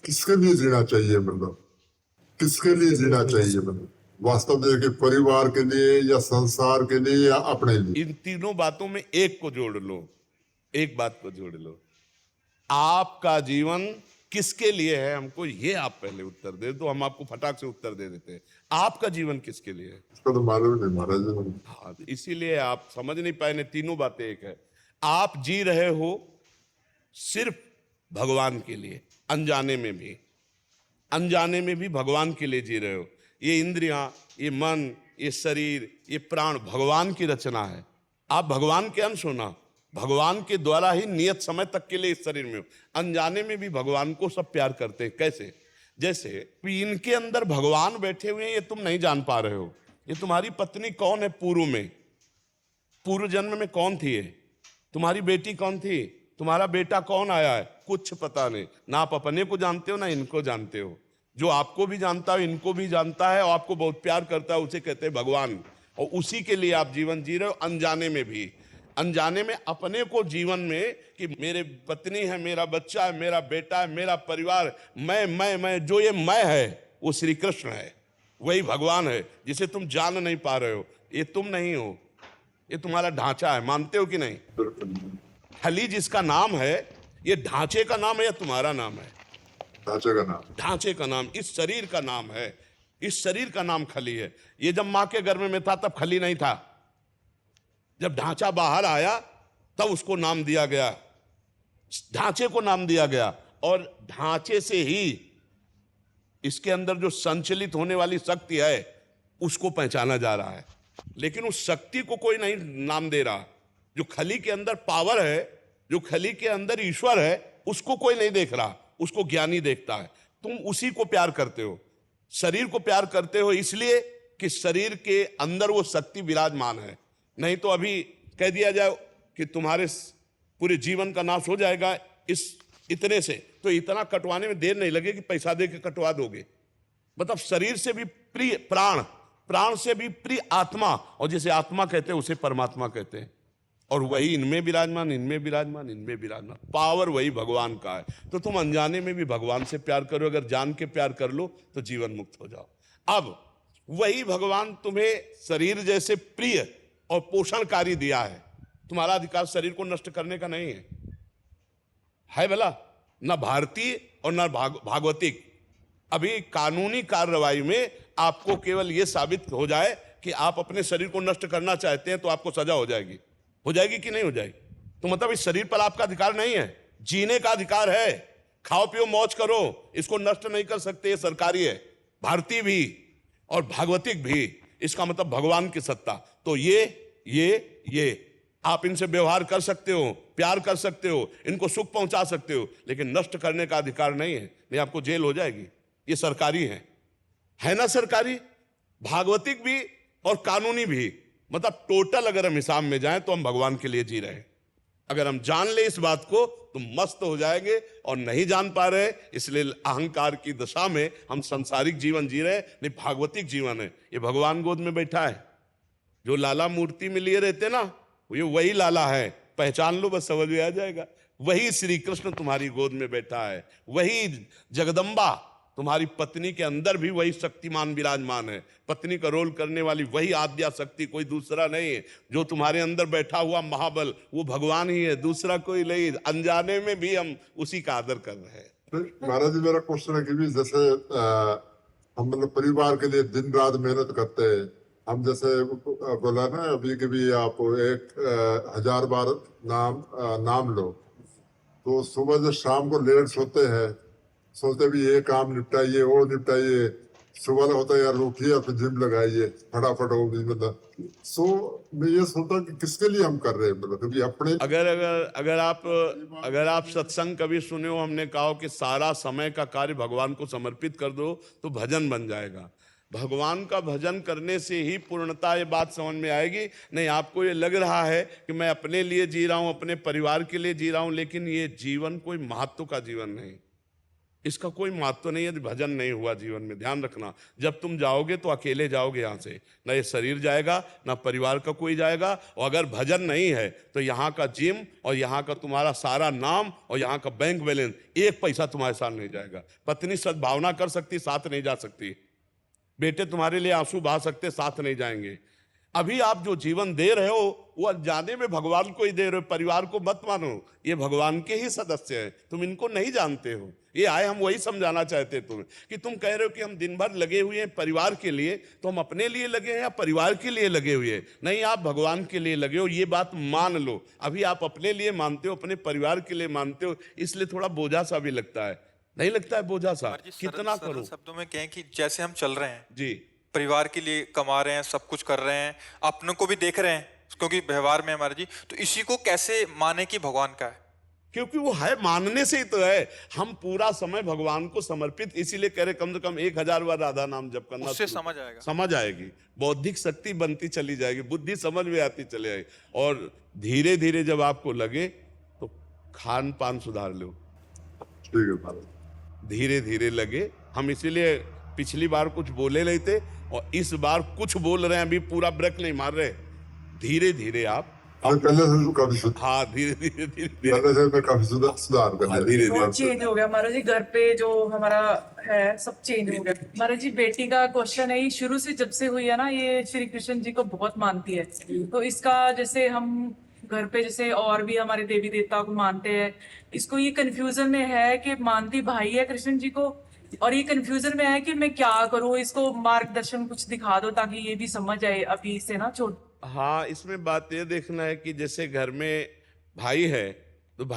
किसके लिए जीना चाहिए, मतलब किसके लिए जीना चाहिए, मतलब वास्तव में कि परिवार के लिए या संसार के लिए या अपने लिए? इन तीनों बातों में एक को जोड़ लो, एक बात को जोड़ लो। आपका जीवन किसके लिए है, हमको ये आप पहले उत्तर दे दो, हम आपको फटाक से उत्तर दे देते हैं। आपका जीवन किसके लिए है? इसका तो मालूम नहीं महाराज। हाँ, इसीलिए आप समझ नहीं पाए। तीनों बातें एक है। आप जी रहे हो सिर्फ भगवान के लिए, अनजाने में भी भगवान के लिए जी रहे हो। ये इंद्रियां, ये मन, ये शरीर, ये प्राण भगवान की रचना है। आप भगवान के अंश हो ना, भगवान के द्वारा ही नियत समय तक के लिए इस शरीर में हो। अनजाने में भी भगवान को सब प्यार करते हैं। कैसे? जैसे इनके अंदर भगवान बैठे हुए हैं, ये तुम नहीं जान पा रहे हो। ये तुम्हारी पत्नी कौन है पूर्व में, पूर्व जन्म में कौन थी? ये तुम्हारी बेटी कौन थी? तुम्हारा बेटा कौन आया है? कुछ पता नहीं। ना आप अपने को जानते हो ना इनको जानते हो। जो आपको भी जानता है इनको भी जानता है और आपको बहुत प्यार करता है, उसे कहते हैं भगवान। और उसी के लिए आप जीवन जी रहे हो, अनजाने में भी। अनजाने में अपने को जीवन में कि मेरे पत्नी है, मेरा बच्चा है, मेरा बेटा है, मेरा परिवार, मैं जो ये मैं है वो श्री कृष्ण है, वही भगवान है जिसे तुम जान नहीं पा रहे हो। ये तुम नहीं हो, ये तुम्हारा ढांचा है। मानते हो कि नहीं? खली जिसका नाम है, ये ढांचे का नाम है या तुम्हारा नाम है? ढांचे का नाम। ढांचे का नाम, इस शरीर का नाम है। इस शरीर का नाम खली है। ये जब मां के गर्भ में था तब खली नहीं था। जब ढांचा बाहर आया तब उसको नाम दिया गया, ढांचे को नाम दिया गया। और ढांचे से ही इसके अंदर जो संचलित होने वाली शक्ति है उसको पहचाना जा रहा है। लेकिन उस शक्ति को कोई नहीं नाम दे रहा। जो खली के अंदर पावर है, जो खली के अंदर ईश्वर है, उसको कोई नहीं देख रहा, उसको ज्ञानी देखता है। तुम उसी को प्यार करते हो, शरीर को प्यार करते हो इसलिए कि शरीर के अंदर वो शक्ति विराजमान है। नहीं तो अभी कह दिया जाए कि तुम्हारे पूरे जीवन का नाश हो जाएगा इस इतने से, तो इतना कटवाने में देर नहीं लगेगी, पैसा दे के कटवा दोगे। मतलब शरीर से भी प्रिय प्राण, प्राण से भी प्रिय आत्मा, और जिसे आत्मा कहते हैं उसे परमात्मा कहते हैं। और वही इनमें विराजमान, इनमें विराजमान, इनमें विराजमान, पावर वही भगवान का है। तो तुम अनजाने में भी भगवान से प्यार करो, अगर जान के प्यार कर लो तो जीवन मुक्त हो जाओ। अब वही भगवान तुम्हें शरीर जैसे प्रिय और पोषणकारी दिया है। तुम्हारा अधिकार शरीर को नष्ट करने का नहीं है भला, ना भारतीय और ना भागवतिक। अभी कानूनी कार्रवाई में आपको केवल यह साबित हो जाए कि आप अपने शरीर को नष्ट करना चाहते हैं तो आपको सजा हो जाएगी। हो जाएगी कि नहीं हो जाएगी? तो मतलब इस शरीर पर आपका अधिकार नहीं है, जीने का अधिकार है। खाओ पियो मौज करो, इसको नष्ट नहीं कर सकते। ये सरकारी है, भारतीय भी और भागवतिक भी। इसका मतलब भगवान की सत्ता। तो ये आप इनसे व्यवहार कर सकते हो, प्यार कर सकते हो, इनको सुख पहुंचा सकते हो, लेकिन नष्ट करने का अधिकार नहीं है। नहीं, आपको जेल हो जाएगी। ये सरकारी है ना? सरकारी, भागवतिक भी और कानूनी भी। मतलब टोटल अगर हम हिसाब में जाएं तो हम भगवान के लिए जी रहे हैं। अगर हम जान ले इस बात को तो मस्त हो जाएंगे, और नहीं जान पा रहे इसलिए अहंकार की दशा में हम सांसारिक जीवन जी रहे हैं। नहीं, भागवतिक जीवन है। ये भगवान गोद में बैठा है, जो लाला मूर्ति में लिए रहते ना, ये वही लाला है। पहचान लो, बस समझ में आ जाएगा। वही श्री कृष्ण तुम्हारी गोद में बैठा है, वही जगदम्बा तुम्हारी पत्नी के अंदर भी वही शक्तिमान विराजमान है। पत्नी का रोल करने वाली वही आद्या शक्ति, कोई दूसरा नहीं है। जो तुम्हारे अंदर बैठा हुआ महाबल वो भगवान ही है, दूसरा कोई नहीं। अनजाने में भी हम उसी का आदर कर रहे हैं। महाराज जी, मेरा क्वेश्चन है कि भी जैसे हम मतलब परिवार के लिए दिन रात मेहनत करते हैं। हम जैसे बोला ना अभी कि भी आप 1000 बार नाम लो, तो सुबह से शाम को लेट सोते हैं, सोचते भी ये काम निपटाइए वो निपटाइए। सुबह होता है यार उठिए और फिर जिम लगाइए फटाफट हो भी, मतलब मैं ये सोचता हूँ कि किसके लिए हम कर रहे हैं, मतलब क्योंकि अपने अगर आप सत्संग कभी सुने हो, हमने कहा कि सारा समय का कार्य भगवान को समर्पित कर दो तो भजन बन जाएगा। भगवान का भजन करने से ही पूर्णता ये बात समझ में आएगी। नहीं, आपको ये लग रहा है कि मैं अपने लिए जी रहा हूं, अपने परिवार के लिए जी रहा हूं, लेकिन ये जीवन कोई महत्व का जीवन नहीं। इसका कोई महत्व नहीं है यदि भजन नहीं हुआ जीवन में। ध्यान रखना, जब तुम जाओगे तो अकेले जाओगे यहाँ से, न ये शरीर जाएगा न परिवार का कोई जाएगा। और अगर भजन नहीं है तो यहाँ का जिम और यहाँ का तुम्हारा सारा नाम और यहाँ का बैंक बैलेंस, एक पैसा तुम्हारे साथ नहीं जाएगा। पत्नी सद्भावना कर सकती, साथ नहीं जा सकती। बेटे तुम्हारे लिए आंसू बहा सकते, साथ नहीं जाएंगे। अभी आप जो जीवन दे रहे हो वो अनजाने में भगवान को ही दे रहे हो, परिवार को मत मानो। ये भगवान के ही सदस्य हैं, तुम इनको नहीं जानते हो। ये आए हम वही समझाना चाहते तुम्हें कि तुम कह रहे हो कि हम दिन भर लगे हुए हैं परिवार के लिए, तो हम अपने लिए लगे हैं या परिवार के लिए लगे हुए हैं? नहीं, आप भगवान के लिए लगे हो, ये बात मान लो। अभी आप अपने लिए मानते हो, अपने परिवार के लिए मानते हो, इसलिए थोड़ा बोझा सा भी लगता है। नहीं लगता है बोझा सा? कितना करो। शब्दों में कहें कि जैसे हम चल रहे हैं जी, परिवार के लिए कमा रहे हैं, सब कुछ कर रहे हैं, अपनों को भी देख रहे हैं क्योंकि व्यवहार में हमारे जी, तो इसी को कैसे माने कि भगवान का है? क्योंकि वो है, मानने से ही तो है। हम पूरा समय भगवान को समर्पित, इसीलिए कह रहे कम से कम 1000 बार राधा नाम जप करना। उससे समझ आएगा, समझ आएगी, बौद्धिक शक्ति बनती चली जाएगी, बुद्धि समझ में आती चली जाएगी। और धीरे धीरे जब आपको लगे तो खान पान सुधार लो। ठीक है महाराज। धीरे धीरे लगे, हम इसीलिए पिछली बार कुछ बोले नहीं थे और इस बार कुछ बोल रहे हैं, अभी पूरा ब्रेक नहीं मार रहे। धीरे धीरे आप पहले से तो काफी हाँ धीरे धीरे धीरे धीरे पहले से तो काफी सुधार कर हाँ, धीरे बहुत चेंज हो गया महाराज जी। घर पे जो हमारा है सब चेंज हो गया महाराज जी। बेटी का क्वेश्चन है, ये शुरू से जब से हुई है ना, ये श्री कृष्ण जी को बहुत मानती है। तो इसका जैसे हम घर पे जैसे और भी हमारे देवी देवता को मानते हैं, इसको ये कंफ्यूजन में है कि मानती भाई है कृष्ण जी को, और ये कंफ्यूजन में है कि मैं क्या करूं, इसको मार्गदर्शन कुछ दिखा दो ताकि ये भी समझ आए अभी से ना छोड़। हाँ, इसमें बात ये देखना है कि जैसे घर में भाई है तो भाई